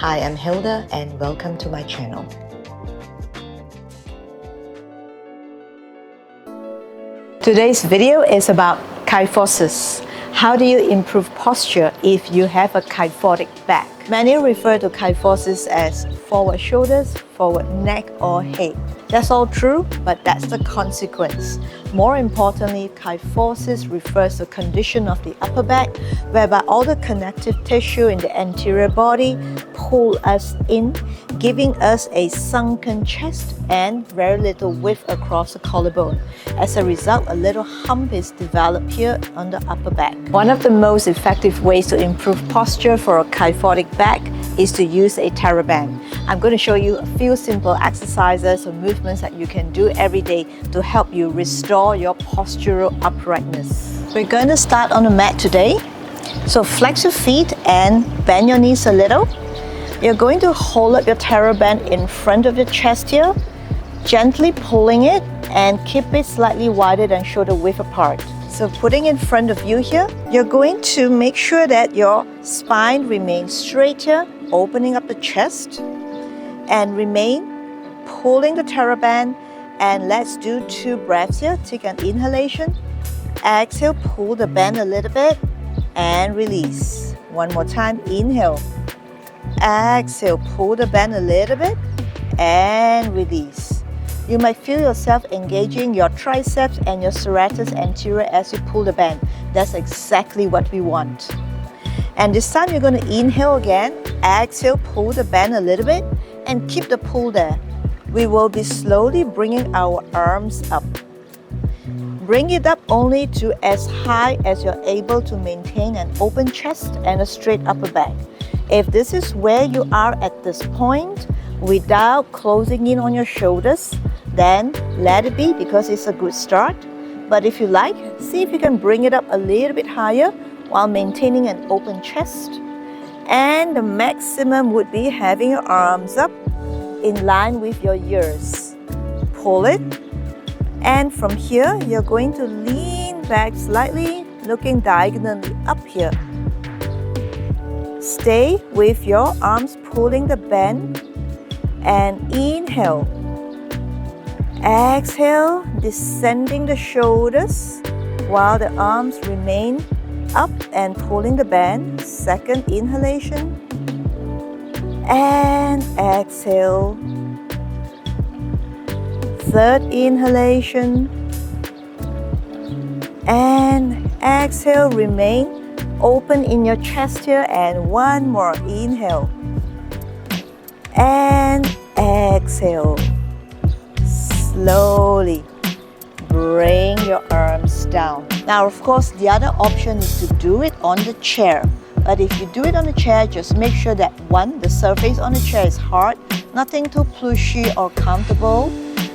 Hi, I'm Hilda and welcome to my channel. Today's video is about kyphosis. How do you improve posture if you have a kyphotic back? Many refer to kyphosis as forward shoulders, forward neck, or head. That's all true, but that's the consequence. More importantly, kyphosis refers to a condition of the upper back whereby all the connective tissue in the anterior body pull us in, giving us a sunken chest and very little width across the collarbone. As a result, a little hump is developed here on the upper back. One of the most effective ways to improve posture for a kyphotic back is to use a thera band. I'm going to show you a few simple exercises or movements that you can do every day to help you restore your postural uprightness. We're going to start on the mat today. So flex your feet and bend your knees a little. You're going to hold up your thera band in front of your chest here, gently pulling it and keep it slightly wider than shoulder width apart. So putting in front of you here, you're going to make sure that your spine remains straight here, opening up the chest and remain pulling the thera band. And let's do 2 breaths here. Take an inhalation, exhale, pull the band a little bit and release. One more time, inhale, exhale, pull the band a little bit and release. You might feel yourself engaging your triceps and your serratus anterior as you pull the band. That's exactly what we want. And this time you're going to inhale again, exhale, pull the band a little bit and keep the pull there. We will be slowly bringing our arms up. Bring it up only to as high as you're able to maintain an open chest and a straight upper back. If this is where you are at this point, without closing in on your shoulders, then let it be because it's a good start. But if you like, see if you can bring it up a little bit higher while maintaining an open chest. And the maximum would be having your arms up in line with your ears. Pull it. And from here, you're going to lean back slightly, looking diagonally up here. Stay with your arms pulling the band and inhale. Exhale, descending the shoulders while the arms remain up and pulling the band. Second inhalation and exhale. Third inhalation and exhale. Remain open in your chest here and one more inhale and exhale. Slowly bring your arms down. Now, of course, the other option is to do it on the chair. But if you do it on the chair, just make sure that one, the surface on the chair is hard, nothing too plushy or comfortable.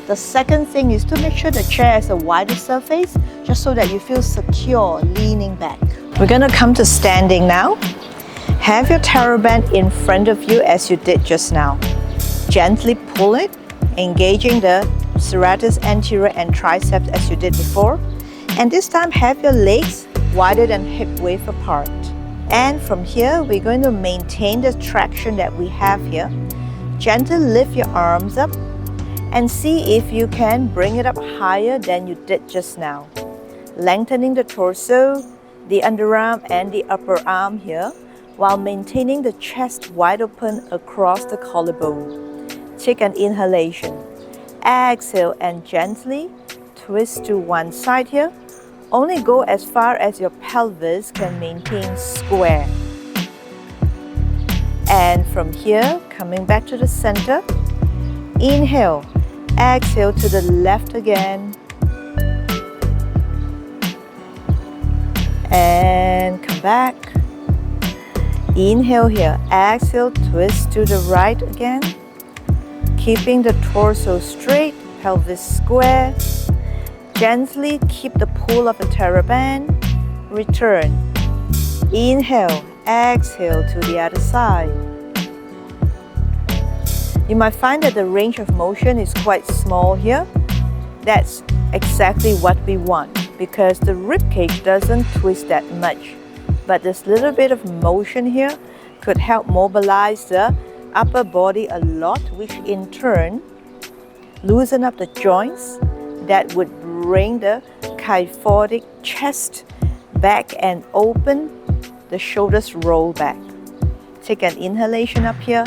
The second thing is to make sure the chair has a wider surface, just so that you feel secure leaning back. We're going to come to standing now. Have your thera band in front of you as you did just now. Gently pull it, engaging the serratus anterior and triceps as you did before. And this time have your legs wider than hip width apart. And from here, we're going to maintain the traction that we have here. Gently lift your arms up and see if you can bring it up higher than you did just now. Lengthening the torso, the underarm and the upper arm here, while maintaining the chest wide open across the collarbone. Take an inhalation. Exhale and gently twist to one side here. Only go as far as your pelvis can maintain square. And from here, coming back to the center, inhale, exhale to the left again. And come back. Inhale here, exhale, twist to the right again. Keeping the torso straight, pelvis square. Gently keep the pull of the thera band. Return. Inhale, exhale to the other side. You might find that the range of motion is quite small here. That's exactly what we want because the ribcage doesn't twist that much. But this little bit of motion here could help mobilize the upper body a lot, which in turn loosen up the joints that would bring the kyphotic chest back and open, the shoulders roll back. Take an inhalation up here,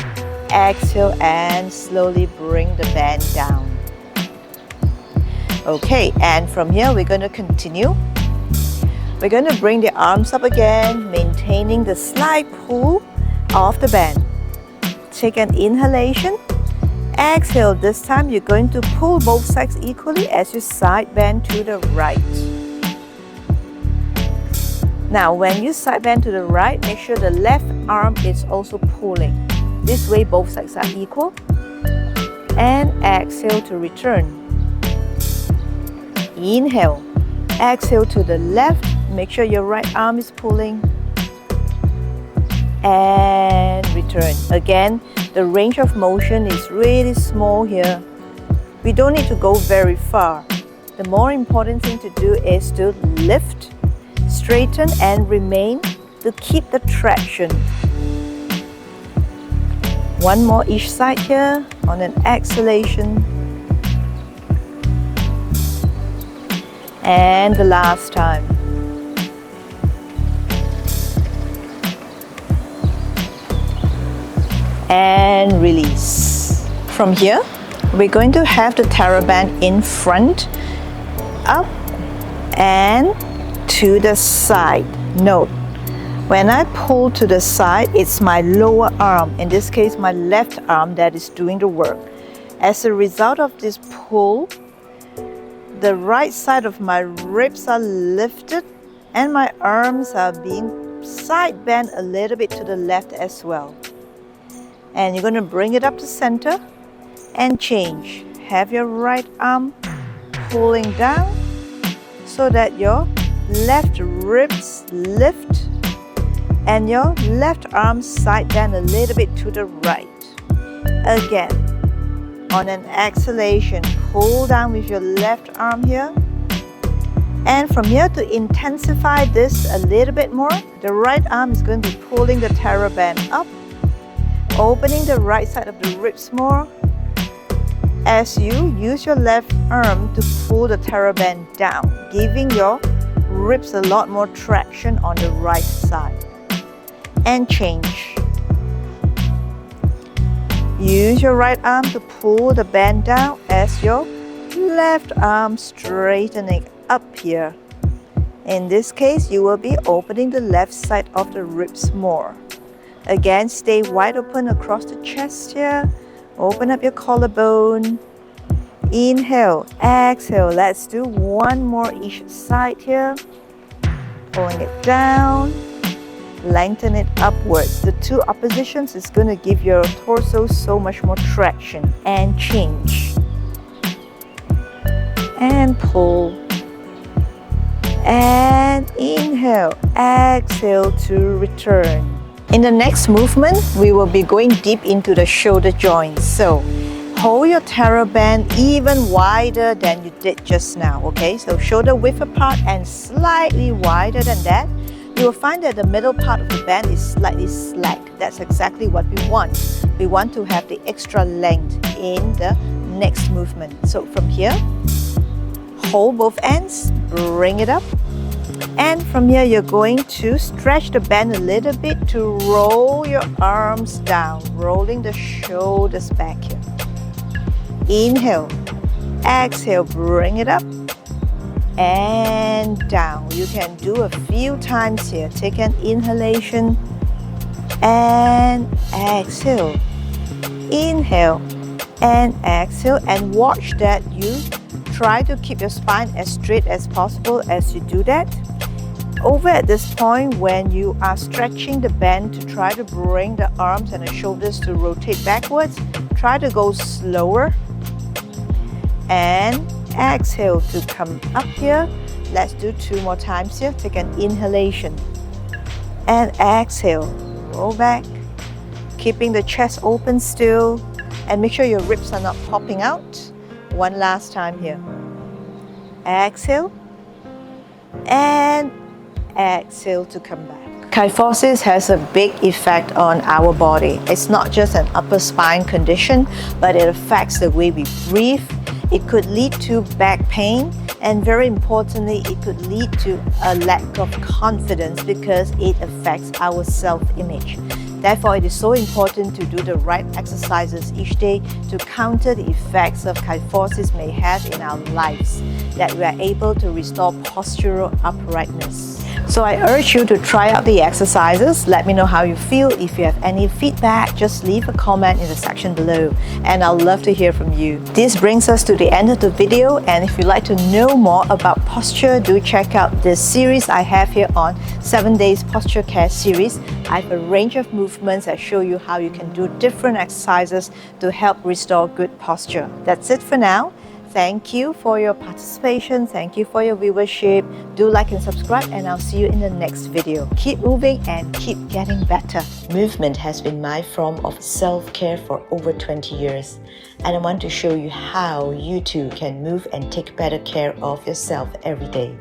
exhale and slowly bring the band down. Okay, and from here we're going to continue. We're going to bring the arms up again, maintaining the slight pull of the band. Take an inhalation, exhale. This time you're going to pull both sides equally as you side bend to the right. Now when you side bend to the right, make sure the left arm is also pulling. This way both sides are equal. And exhale to return. Inhale, exhale to the left. Make sure your right arm is pulling. And return. Again, the range of motion is really small here. We don't need to go very far. The more important thing to do is to lift, straighten and remain to keep the traction. One more each side here on an exhalation. And the last time. And release. From here, we're going to have the thera band in front, up and to the side. Note, when I pull to the side, it's my lower arm, in this case my left arm, that is doing the work. As a result of this pull, the right side of my ribs are lifted and my arms are being side bent a little bit to the left as well. And you're going to bring it up to center and change. Have your right arm pulling down so that your left ribs lift and your left arm side bend a little bit to the right. Again, on an exhalation, pull down with your left arm here. And from here, to intensify this a little bit more, the right arm is going to be pulling the thera band up, opening the right side of the ribs more as you use your left arm to pull the thera band down, giving your ribs a lot more traction on the right side. And change. Use your right arm to pull the band down as your left arm straightening up here. In this case, you will be opening the left side of the ribs more. Again, stay wide open across the chest here. Open up your collarbone. Inhale, exhale. Let's do one more each side here. Pulling it down. Lengthen it upwards. The two oppositions is going to give your torso so much more traction. And change. And pull. And inhale. Exhale to return. In the next movement, we will be going deep into the shoulder joints. So, hold your thera band even wider than you did just now, okay? So, shoulder width apart and slightly wider than that. You will find that the middle part of the band is slightly slack. That's exactly what we want. We want to have the extra length in the next movement. So, from here, hold both ends, bring it up. And from here, you're going to stretch the band a little bit to roll your arms down, rolling the shoulders back here. Inhale, exhale, bring it up and down. You can do a few times here. Take an inhalation and exhale. Inhale and exhale, and watch that you try to keep your spine as straight as possible as you do that. Over at this point, when you are stretching the band to try to bring the arms and the shoulders to rotate backwards, try to go slower. And exhale to come up here. Let's do two more times here. Take an inhalation and exhale. Roll back, keeping the chest open still, and make sure your ribs are not popping out. One last time here. Exhale and exhale to come back. Kyphosis has a big effect on our body. It's not just an upper spine condition, but it affects the way we breathe. It could lead to back pain, and very importantly, it could lead to a lack of confidence because it affects our self-image. Therefore, it is so important to do the right exercises each day to counter the effects of kyphosis may have in our lives, that we are able to restore postural uprightness. So I urge you to try out the exercises. Let me know how you feel. If you have any feedback, just leave a comment in the section below, and I'll love to hear from you. This brings us to the end of the video, and if you'd like to know more about posture, do check out this series I have here on 7 Days Posture Care series. I have a range of movements that show you how you can do different exercises to help restore good posture. That's it for now. Thank you for your participation. Thank you for your viewership. Do like and subscribe, and I'll see you in the next video. Keep moving and keep getting better. Movement has been my form of self-care for over 20 years, and I want to show you how you too can move and take better care of yourself every day.